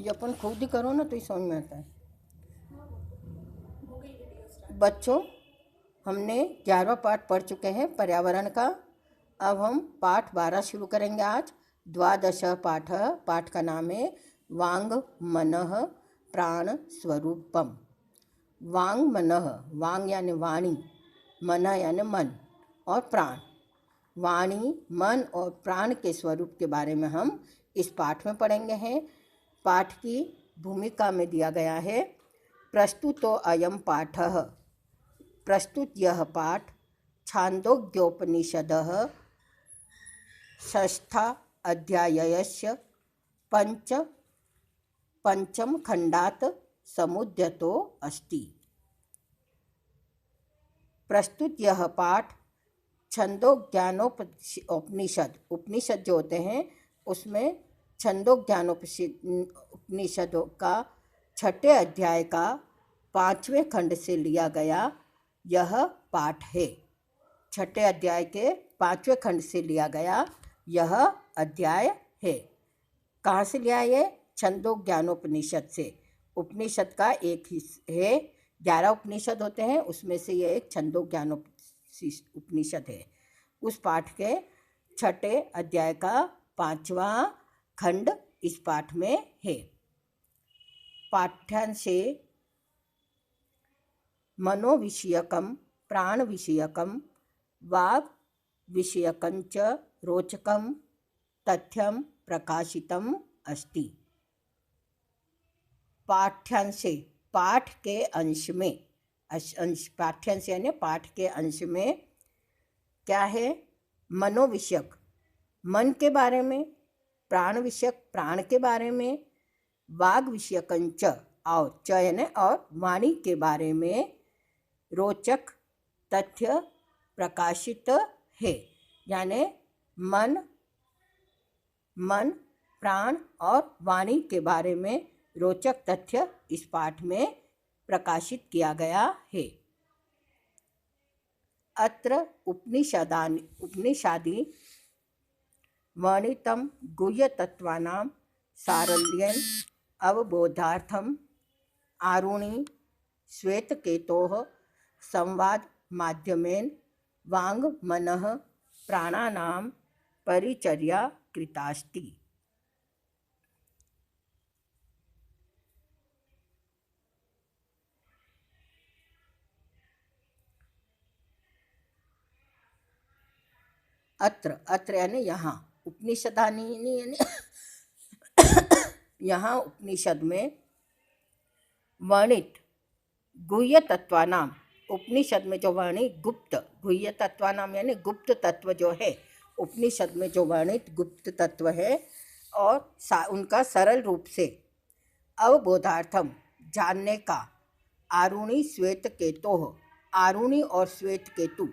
ये अपन खुद ही करो ना तो ही समझ में आता है। बच्चों, हमने 11वां पाठ पढ़ चुके हैं पर्यावरण का। अब हम पाठ 12 शुरू करेंगे आज। द्वादश पाठ। पाठ का नाम है वांग मनः प्राण स्वरूपम। वांग मनः, वांग यानी वाणी, मन यानी मन, और प्राण। वाणी, मन और प्राण के स्वरूप के बारे में हम इस पाठ में पढ़ेंगे हैं। पाठ की भूमिका में दिया गया है प्रस्तुतो अयम पाठः। प्रस्तुत यह पाठ छान्दोग्योपनिषदः षष्ठा अध्यायस्य पंचम खंडात् समुद्यतो अस्ति। प्रस्तुत यह पाठ छंदोज्ञानोपनिषद, उपनिषद जो होते हैं उसमें छंदोज्ञानोपनिषदों का 6ठे अध्याय का 5वें खंड से लिया गया यह पाठ है। 6ठे अध्याय के 5वें खंड से लिया गया यह अध्याय है। कहाँ से लिया ये? छंदोज्ञानोपनिषद से। उपनिषद का एक हिस्सा है, 11 उपनिषद होते हैं, उसमें से ये एक छंदोज्ञानोपनिषद है। उस पाठ के 6ठे अध्याय का 5वां खंड इस पाठ में है। पाठ्यांशे मनोविषयकं प्राणविषयकं वाग् विषयकं च रोचकं तथ्यं प्रकाशितम् अस्ति। पाठ्यांशे, पाठ के अंश में, पाठ्यांश यानी पाठ के अंश में क्या है? मनोविषयक, मन के बारे में, प्राण विषयक, प्राण के बारे में, वाग विषयकंच, और च यानी और, वाणी के बारे में रोचक तथ्य प्रकाशित है। यानी मन, प्राण और वाणी के बारे में रोचक तथ्य इस पाठ में प्रकाशित किया गया है। अत्र उपनिषादि वर्णितं गुह्यतत्त्वानां सारल्येन अवबोधार्थम आरुणि श्वेतकेतोः संवाद माध्यमेन वांग मनः प्राणानां परिचर्या कृतास्ति। अत्र यानी यहाँ, उपनिषदानी यानी यहाँ उपनिषद में वर्णित गुह्य तत्वानाम, उपनिषद में जो वर्णित गुप्त, गुह्य तत्वानाम यानी गुप्त तत्व जो है, उपनिषद में जो वर्णित गुप्त तत्व है और उनका सरल रूप से अवबोधार्थम, जानने का, आरुणि श्वेत केतोः, आरुणि और श्वेत केतु,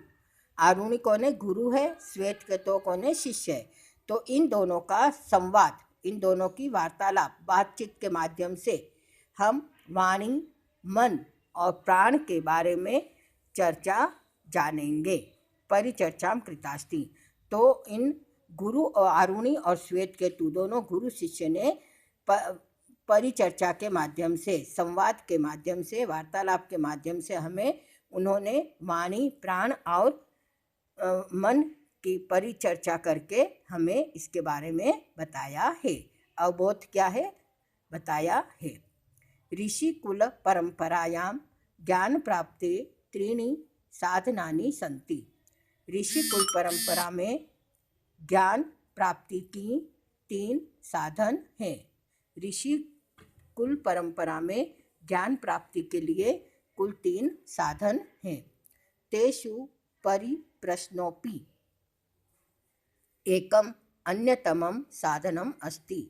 आरुणि कौन है? गुरु है, श्वेत केतु कौन है? शिष्य है। तो इन दोनों का संवाद, इन दोनों की वार्तालाप, बातचीत के माध्यम से हम वाणी, मन और प्राण के बारे में चर्चा जानेंगे। परिचर्चाम कृतास्ति। तो इन गुरु और आरुणि और श्वेत केतु दोनों गुरु शिष्य ने परिचर्चा के माध्यम से, संवाद के माध्यम से, वार्तालाप के माध्यम से हमें उन्होंने वाणी, प्राण और मन की परिचर्चा करके हमें इसके बारे में बताया है। अवबोध क्या है? बताया है। ऋषि कुल परंपरायां ज्ञान प्राप्ति त्रीणि साधनानि सन्ति। ऋषि कुल परंपरा में ज्ञान प्राप्ति की 3 साधन हैं। ऋषि कुल परंपरा में ज्ञान प्राप्ति के लिए कुल 3 साधन हैं। तेषु परिप्रश्नोपि एकम अन्यतमम साधनम अस्ति।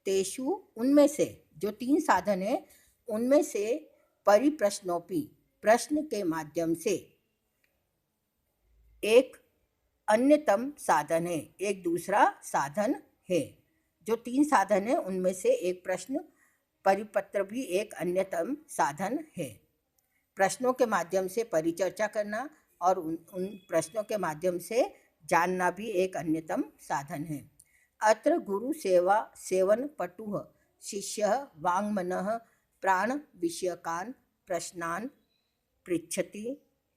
तेषु, उनमें से, जो 3 साधन है उनमें से परिप्रश्नोपि, प्रश्न के माध्यम से, एक अन्यतम साधन है, एक दूसरा साधन है। जो 3 साधन है उनमें से एक प्रश्न परिपत्र भी एक अन्यतम साधन है। प्रश्नों के माध्यम से परिचर्चा करना और उन प्रश्नों के माध्यम से जानना भी एक अन्यतम साधन है। अत्र गुरु सेवा सेवन पटुः शिष्यः वाङ्मनः प्राणविषयकान् प्रश्नान् पृच्छति,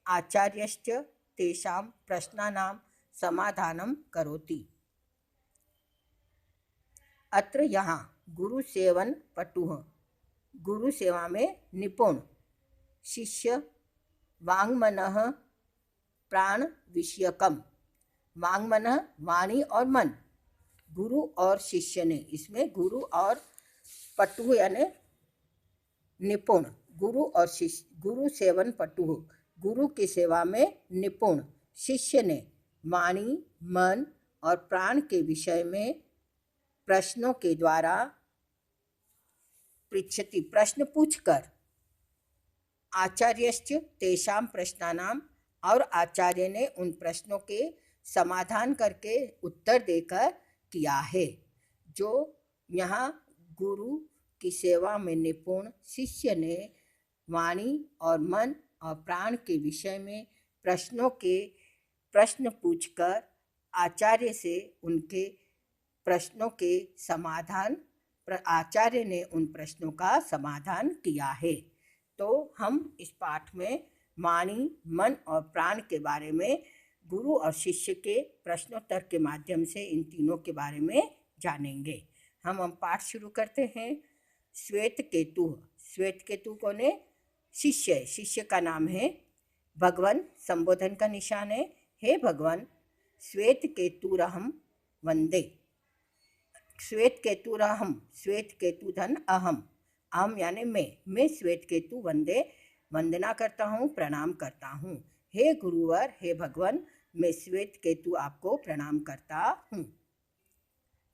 आचार्यश्च तेषां प्रश्नानां समाधानं करोति। अत्र यहाँ गुरु सेवन पटुः, गुरु सेवा में निपुण, शिष्य वाङ्मनः प्राण विषयकम, वाङ्मनः वाणी और मन, गुरु और शिष्य ने, इसमें गुरु और पटु यानी निपुण, गुरु और शिष्य, गुरु सेवन पटु, गुरु की सेवा में निपुण, शिष्य ने वाणी, मन और प्राण के विषय में प्रश्नों के द्वारा पृच्छति, प्रश्न पूछकर, आचार्यश्च तेषां प्रश्नानां, और आचार्य ने उन प्रश्नों के समाधान करके उत्तर देकर किया है। जो यहाँ गुरु की सेवा में निपुण शिष्य ने वाणी और मन और प्राण के विषय में प्रश्न पूछकर आचार्य से उनके प्रश्नों के समाधान, आचार्य ने उन प्रश्नों का समाधान किया है। तो हम इस पाठ में वाणी, मन और प्राण के बारे में गुरु और शिष्य के प्रश्नोत्तर के माध्यम से इन तीनों के बारे में जानेंगे। हम पाठ शुरू करते हैं। श्वेत केतु, श्वेत केतु कौन है? शिष्य है, शिष्य का नाम है। भगवान संबोधन का निशान है, हे भगवान श्वेत केतुरहम वंदे, श्वेत केतुरहम, श्वेत केतु धन अहम, अहम यानी मैं श्वेत केतु वंदे, वंदना करता हूँ, प्रणाम करता हूँ। हे गुरुवर, हे भगवान, मैं श्वेत केतु आपको प्रणाम करता हूँ।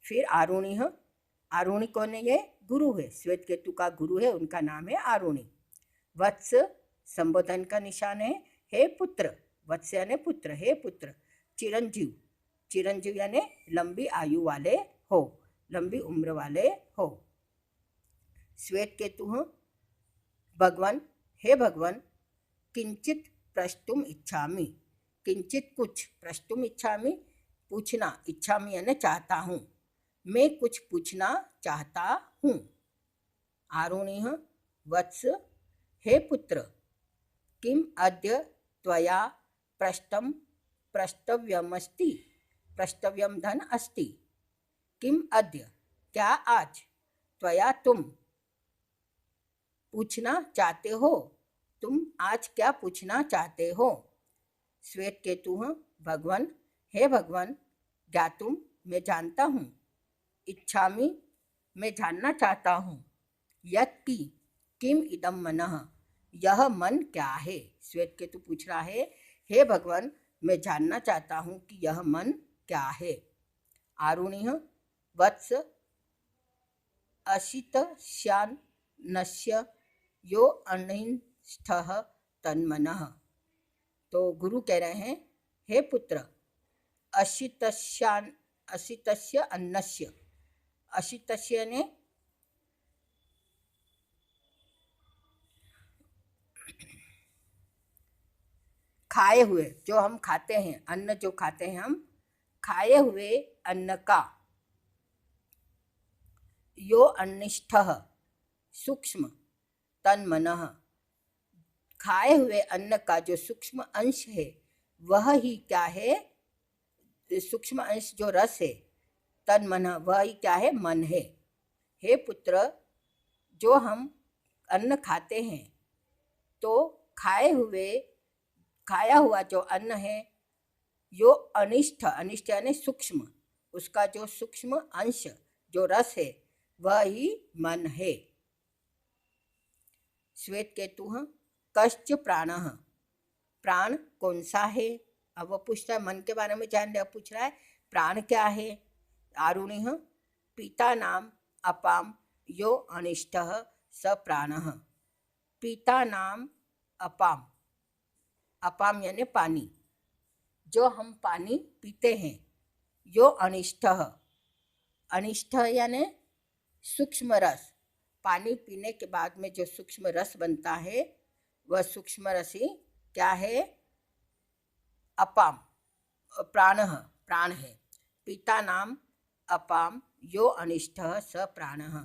फिर आरुणि, आरुणि कौन है? ये गुरु है, श्वेत केतु का गुरु है, उनका नाम है आरुणि। वत्स संबोधन का निशान है, हे पुत्र, वत्स यानी पुत्र, हे पुत्र। चिरंजीव, चिरंजीव यानी लंबी आयु वाले हो, लंबी उम्र वाले हो। श्वेत केतु भगवान, हे भगवान किंचित प्रष्टुम इच्छामि, किंचित कुछ, प्रष्टुम इच्छामि पूछना, इच्छामि यानी चाहता हूँ, मैं कुछ पूछना चाहता हूँ। आरुणि वत्स, हे पुत्र, किम अद्य त्वया प्रष्टम प्रष्टव्यमस्ति, प्रष्टव्यम धन अस्ति, किम अद्य क्या आज, त्वया तुम पूछना चाहते हो, तुम आज क्या पूछना चाहते हो। श्वेत केतु भगवान, हे भगवान ज्ञातुम मैं जानता हूँ, इच्छामि मैं जानना चाहता हूँ, यत्ति किम इदम मनः, यह मन क्या है। श्वेत केतु पूछ रहा है, हे भगवान मैं जानना चाहता हूँ कि यह मन क्या है। आरुणि वत्स अशितस्यान्नस्य यो अनिष्ठः तन्मनः, तो गुरु कह रहे हैं, हे पुत्र अशितस्य अन्नस्य, अशितस्य ने खाए हुए, जो हम खाते हैं, अन्न जो खाते हैं हम, खाए हुए अन्न का, यो अनिष्ठः सूक्ष्म तन्मनः, खाए हुए अन्न का जो सूक्ष्म अंश है वह ही क्या है, सूक्ष्म अंश जो रस है, तन्मनः वह ही क्या है, मन है। हे पुत्र, जो हम अन्न खाते हैं तो खाया हुआ जो अन्न है, यो अनिष्ठ, अनिष्ठ यानी सूक्ष्म, उसका जो सूक्ष्म अंश जो रस है वह ही मन है। श्वेत केतु कश्च प्राणः, प्राण कौन सा है। अब वो पूछ रहा है, मन के बारे में जान रहा, पूछ रहा है प्राण क्या है। आरुणि पिता नाम अपाम यो अनिष्टः स प्राणः, पिता नाम अपाम, अपाम यानी पानी, जो हम पानी पीते हैं, यो अनिष्टः, अनिष्ठ यानी सूक्ष्म रस, पानी पीने के बाद में जो सूक्ष्म रस बनता है वह सूक्ष्म रस ही क्या है, अपाम, प्राणः, प्राण है। पिता नाम अपाम यो अनिष्टः स प्राणः,